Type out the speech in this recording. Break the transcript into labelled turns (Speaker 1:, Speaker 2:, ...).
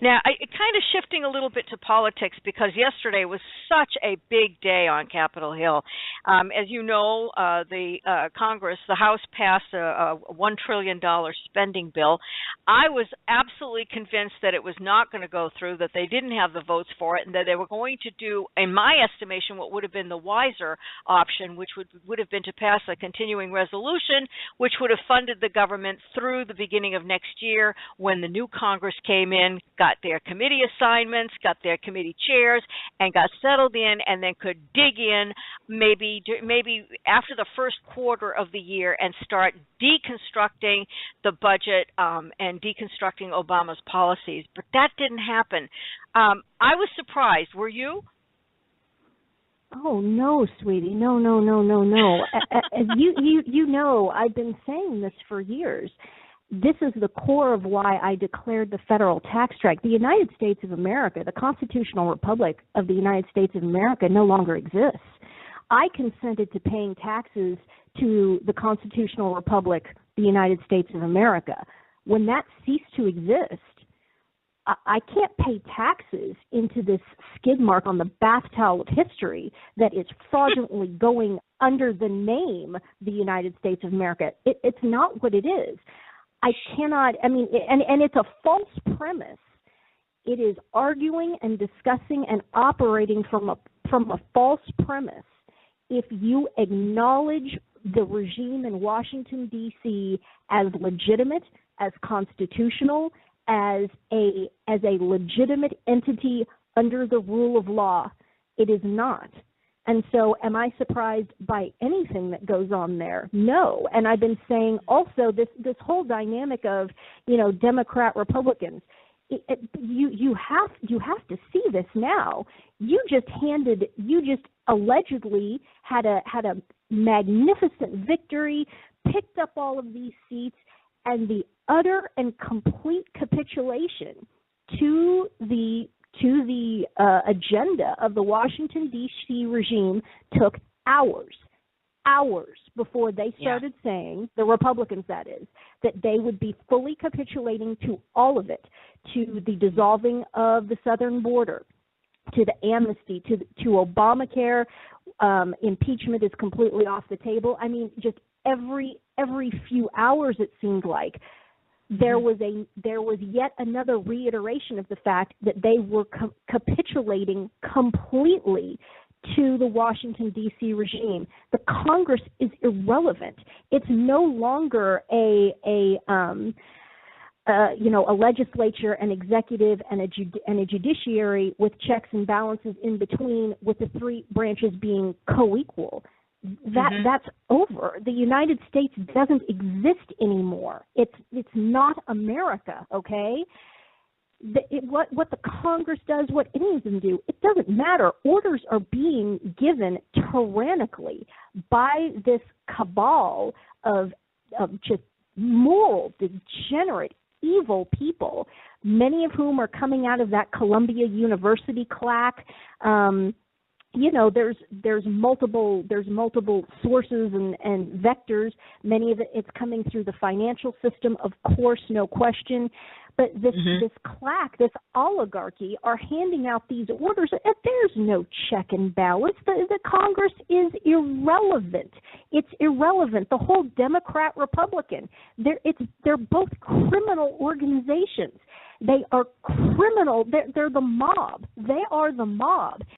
Speaker 1: Now, kind of shifting a little bit to politics because yesterday was such a big day on Capitol Hill. As you know, the Congress, the House passed a $1 trillion spending bill. I was absolutely convinced that it was not going to go through, that they didn't have the votes for it, and that they were going to do, in my estimation, what would have been the wiser option, which would have been to pass a continuing resolution, which would have funded the government through the beginning of next year when the new Congress came in, got their committee assignments, got their committee chairs, and got settled in, and then could dig in maybe after the first quarter of the year and start deconstructing the budget and deconstructing Obama's policies. But that didn't happen. I was surprised. Were you?
Speaker 2: Oh, no, sweetie. No. As you know, I've been saying this for years. This is the core of why I declared the federal tax strike. The United States of America, the constitutional republic of the United States of America, no longer exists. I consented to paying taxes to the constitutional republic, the United States of America. When that ceased to exist, I can't pay taxes into this skid mark on the bath towel of history that is fraudulently going under the name the United States of America. It's not what it is. I cannot, and it's a false premise. It is arguing and discussing and operating from a false premise. If you acknowledge the regime in Washington, D.C. as legitimate, as constitutional, as a legitimate entity under the rule of law, it is not. And so am I surprised by anything that goes on there? No. And I've been saying also this whole dynamic of, Democrat Republicans, you have to see this now. You just allegedly had a magnificent victory, picked up all of these seats, and the utter and complete capitulation to the agenda of the Washington, D.C. regime took hours before they started saying, the Republicans that is, that they would be fully capitulating to all of it, to the dissolving of the southern border, to the amnesty, to Obamacare. Impeachment is completely off the table. I mean, just every few hours it seemed like there was yet another reiteration of the fact that they were capitulating completely to the Washington, D.C. regime. The Congress is irrelevant. It's no longer a legislature, an executive, and a judiciary with checks and balances in between, with the three branches being co-equal. That's over. The United States doesn't exist anymore. It's not America, okay? What the Congress does, what any of them do, it doesn't matter. Orders are being given tyrannically by this cabal of just moral, degenerate, evil people, many of whom are coming out of that Columbia University claque. There's multiple sources and vectors. Many of it's coming through the financial system, of course, no question. But this claque, this oligarchy, are handing out these orders. There's no check and balance. The Congress is irrelevant. It's irrelevant. The whole Democrat-Republican, they're both criminal organizations. They are criminal. They're the mob. They are the mob.